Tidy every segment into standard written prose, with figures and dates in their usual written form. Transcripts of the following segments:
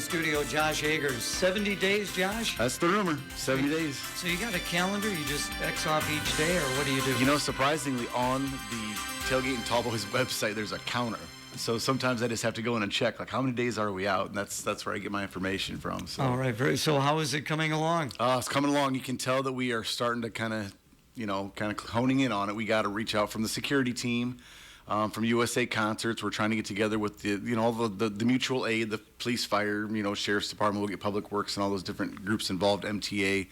studio, Josh Agers. 70 days, Josh? That's the rumor, 70 days. So you got a calendar? You just X off each day, or what do you do? You know, surprisingly, on the Tailgate and Tallboys website, there's a counter. So sometimes I just have to go in and check, like, how many days are we out? And that's where I get my information from. So. All right. So how is it coming along? It's coming along. You can tell that we are starting to kind of honing in on it. We got to reach out from the security team. From USA Concerts, we're trying to get together with the mutual aid, the police, fire, sheriff's department. We'll get public works and all those different groups involved, MTA,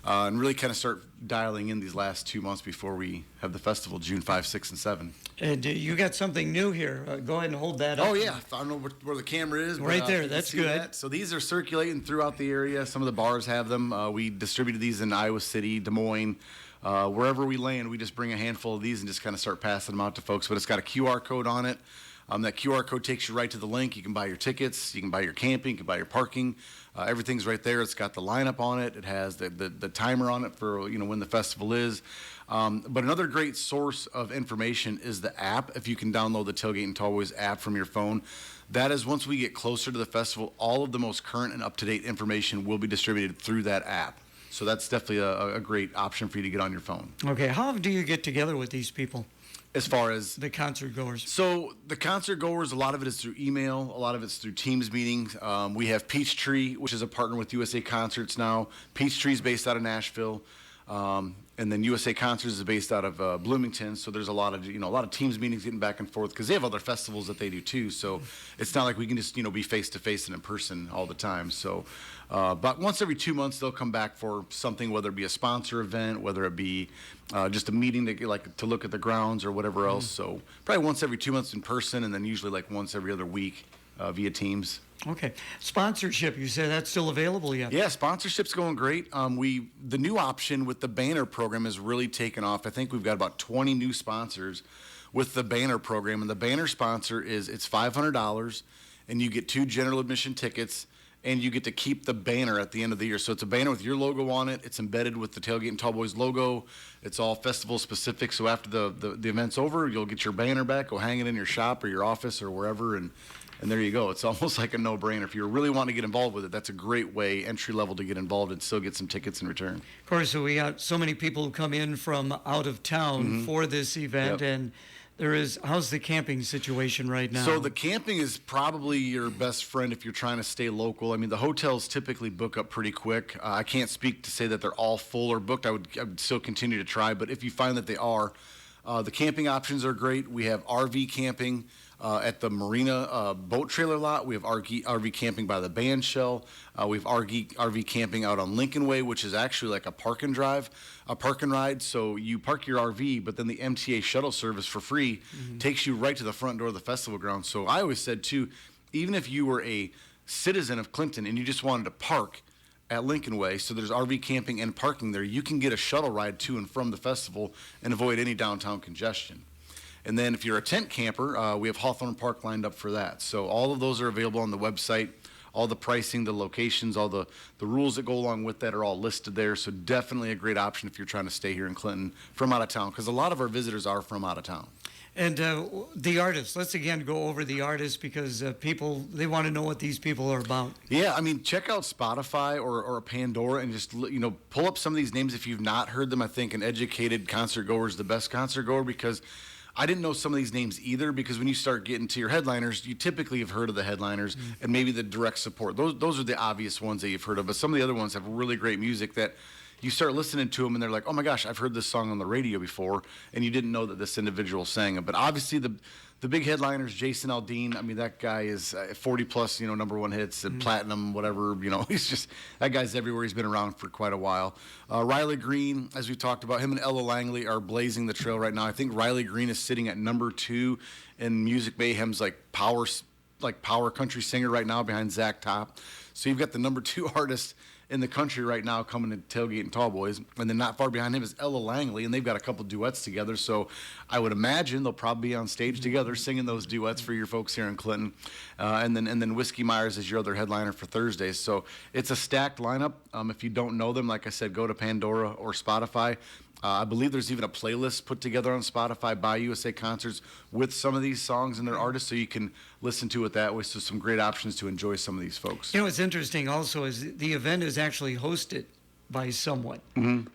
and really kind of start dialing in these last 2 months before we have the festival, June 5, 6, and 7. And you got something new here. Go ahead and hold that up. Oh, yeah. I don't know where the camera is. Right there. That's good. That. So these are circulating throughout the area. Some of the bars have them. We distributed these in Iowa City, Des Moines. Wherever we land, we just bring a handful of these and just kind of start passing them out to folks. But it's got a QR code on it. That QR code takes you right to the link. You can buy your tickets. You can buy your camping. You can buy your parking. Everything's right there. It's got the lineup on it. It has the timer on it for when the festival is. But another great source of information is the app. If you can download the Tailgate and Tallboys app from your phone, that is, once we get closer to the festival, all of the most current and up-to-date information will be distributed through that app. So that's definitely a great option for you to get on your phone. Okay, how do you get together with these people? As far as the concert goers. So the concert goers, a lot of it is through email, a lot of it's through Teams meetings. We have Peachtree, which is a partner with USA Concerts now. Peachtree is based out of Nashville. And then USA Concerts is based out of Bloomington, so there's a lot of Teams meetings getting back and forth because they have other festivals that they do too. So it's not like we can just be face to face and in person all the time. So, but once every 2 months they'll come back for something, whether it be a sponsor event, whether it be just a meeting to look at the grounds or whatever else. So probably once every 2 months in person, and then usually like once every other week via Teams. Okay. Sponsorship, you said that's still available yet? Yeah, sponsorship's going great. The new option with the banner program has really taken off. I think we've got about 20 new sponsors with the banner program. And the banner sponsor it's $500, and you get 2 general admission tickets, and you get to keep the banner at the end of the year. So it's a banner with your logo on it. It's embedded with the Tailgate and Tallboys logo. It's all festival specific. So after the event's over, you'll get your banner back, go hang it in your shop or your office or wherever, and there you go. It's almost like a no-brainer. If you're really wanting to get involved with it, that's a great way, entry level, to get involved and still get some tickets in return. Of course, so we got so many people who come in from out of town for this event, and how's the camping situation right now? So the camping is probably your best friend if you're trying to stay local. I mean, the hotels typically book up pretty quick. I can't speak to say that they're all full or booked. I would still continue to try, but if you find that they are, the camping options are great. We have RV camping at the Marina boat trailer lot. We have RV camping by the band shell. We have RV camping out on Lincoln Way, which is actually like a park and ride. So you park your RV, but then the MTA shuttle service for free takes you right to the front door of the festival ground. So I always said too, even if you were a citizen of Clinton and you just wanted to park at Lincoln Way, so there's RV camping and parking there, you can get a shuttle ride to and from the festival and avoid any downtown congestion. And then if you're a tent camper, we have Hawthorne Park lined up for that. So all of those are available on the website. All the pricing, the locations, all the rules that go along with that are all listed there. So definitely a great option if you're trying to stay here in Clinton from out of town, because a lot of our visitors are from out of town. And the artists, let's again go over the artists, because people, they want to know what these people are about. Yeah, I mean, check out Spotify or Pandora and just, pull up some of these names if you've not heard them. I think an educated concert goer is the best concert goer, because I didn't know some of these names either, because when you start getting to your headliners, you typically have heard of the headliners and maybe the direct support. Those are the obvious ones that you've heard of, but some of the other ones have really great music that you start listening to them and they're like, oh my gosh, I've heard this song on the radio before, and you didn't know that this individual sang it. But obviously the big headliners, Jason Aldean, I mean, that guy is 40 plus, number one hits and platinum, whatever, he's just, that guy's everywhere. He's been around for quite a while. Riley Green, as we talked about, him and Ella Langley are blazing the trail right now. I think Riley Green is sitting at number 2 in Music Mayhem's power country singer right now, behind Zach Top. So you've got the number 2 artist in the country right now coming to Tailgate and Tallboys, and then not far behind him is Ella Langley, and they've got a couple duets together. So I would imagine they'll probably be on stage together singing those duets for your folks here in Clinton. And then Whiskey Myers is your other headliner for Thursdays. So it's a stacked lineup. If you don't know them, like I said, go to Pandora or Spotify. I believe there's even a playlist put together on Spotify by USA Concerts with some of these songs and their artists, so you can listen to it that way. So some great options to enjoy some of these folks. You know, what's interesting also is the event is actually hosted by someone.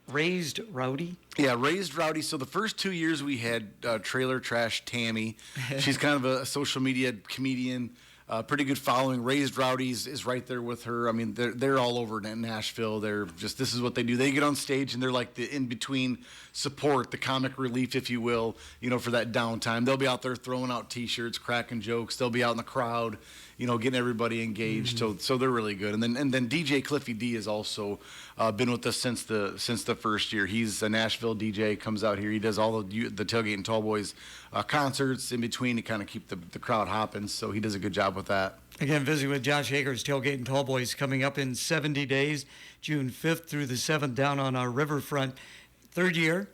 Raised Rowdy. Yeah, Raised Rowdy. So the first 2 years we had Trailer Trash Tammy. She's kind of a social media comedian. Pretty good following. Raised Rowdies is right there with her. I mean, they're all over Nashville. They're just, this is what they do. They get on stage and they're like the in-between support, the comic relief, if you will, for that downtime. They'll be out there throwing out T-shirts, cracking jokes. They'll be out in the crowd, getting everybody engaged. So they're really good. And then DJ Cliffy D has also been with us since the first year. He's a Nashville DJ, comes out here. He does all the Tailgate and Tallboys concerts in between to kind of keep the crowd hopping. So he does a good job with that. Again, visiting with Josh Hager's Tailgate and Tallboys coming up in 70 days, June 5th through the 7th, down on our riverfront. Third year.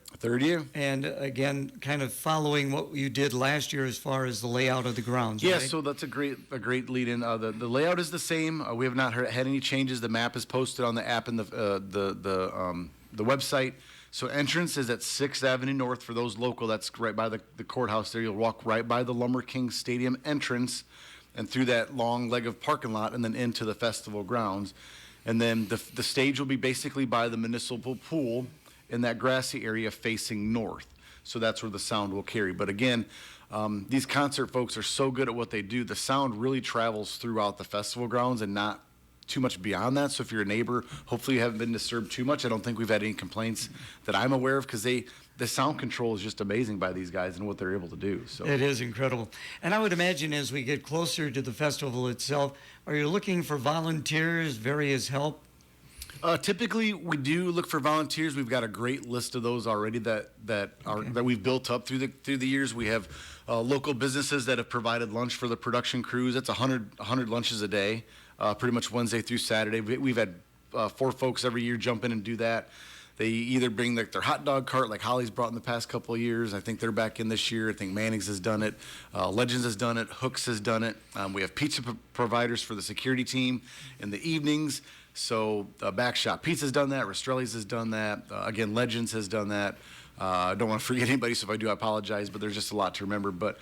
And again, kind of following what you did last year as far as the layout of the grounds. Yeah, right? so that's a great lead in. The layout is the same. We have not had any changes. The map is posted on the app and the website. So entrance is at 6th Avenue North for those local. That's right by the courthouse there. You'll walk right by the Lumber King Stadium entrance and through that long leg of parking lot and then into the festival grounds. And then the stage will be basically by the municipal pool in that grassy area facing north. So that's where the sound will carry. But again, these concert folks are so good at what they do. The sound really travels throughout the festival grounds and not too much beyond that. So if you're a neighbor, hopefully you haven't been disturbed too much. I don't think we've had any complaints that I'm aware of, because the sound control is just amazing by these guys and what they're able to do. So it is incredible. And I would imagine as we get closer to the festival itself, are you looking for volunteers, various help? Typically, we do look for volunteers. We've got a great list of those already that we've built up through the years. We have local businesses that have provided lunch for the production crews. That's 100 lunches a day, pretty much Wednesday through Saturday. We've had 4 folks every year jump in and do that. They either bring their hot dog cart, like Holly's brought in the past couple of years. I think they're back in this year. I think Manning's has done it. Legends has done it. Hooks has done it. We have pizza providers for the security team in the evenings. So Backshot Pizza's done that. Rastrelli's has done that. Again, Legends has done that. I don't want to forget anybody, so if I do, I apologize, but there's just a lot to remember. But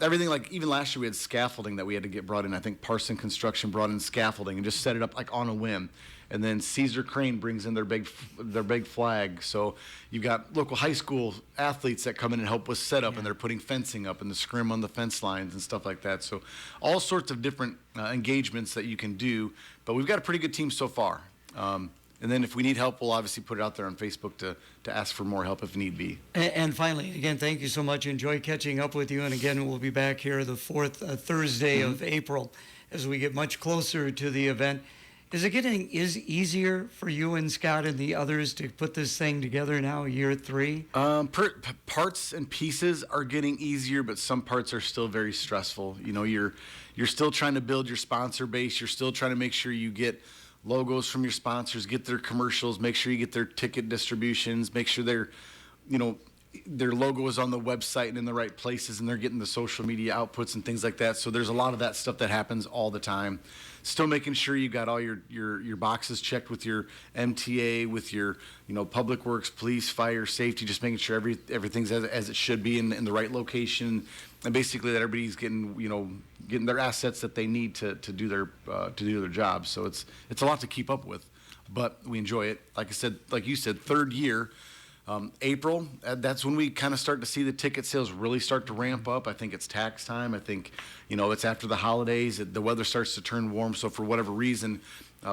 everything, like even last year we had scaffolding that we had to get brought in. I think Parson Construction brought in scaffolding and just set it up like on a whim. And then Caesar Crane brings in their big flag. So you've got local high school athletes that come in and help with setup, and they're putting fencing up and the scrim on the fence lines and stuff like that. So all sorts of different engagements that you can do. But we've got a pretty good team so far. And then if we need help, we'll obviously put it out there on Facebook to ask for more help if need be. And finally, again, thank you so much. Enjoy catching up with you. And again, we'll be back here the 4th Thursday of April as we get much closer to the event. Is it getting easier for you and Scott and the others to put this thing together now, year 3? Parts and pieces are getting easier, but some parts are still very stressful. You're still trying to build your sponsor base. You're still trying to make sure you get logos from your sponsors, get their commercials, make sure you get their ticket distributions, make sure their logo is on the website and in the right places, and they're getting the social media outputs and things like that. So there's a lot of that stuff that happens all the time. Still making sure you got all your boxes checked with your MTA, with your Public Works, police, fire, safety, just making sure everything's as it should be in the right location, and basically that everybody's getting their assets that they need to do their job. So it's a lot to keep up with, but we enjoy it. Like I said, like you said, 3rd year. April, that's when we kind of start to see the ticket sales really start to ramp up. I think it's tax time. I think, it's after the holidays. The weather starts to turn warm. So for whatever reason,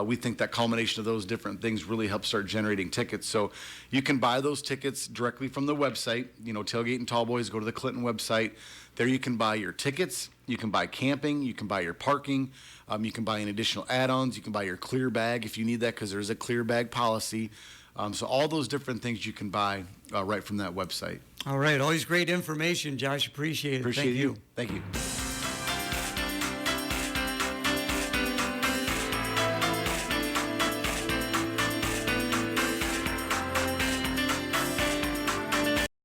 we think that culmination of those different things really helps start generating tickets. So you can buy those tickets directly from the website. Tailgate and Tallboys, go to the Clinton website. There you can buy your tickets. You can buy camping. You can buy your parking. You can buy in additional add-ons. You can buy your clear bag if you need that, because there is a clear bag policy. So all those different things you can buy right from that website. All right. Always great information, Josh. Appreciate it. Appreciate you. Thank you.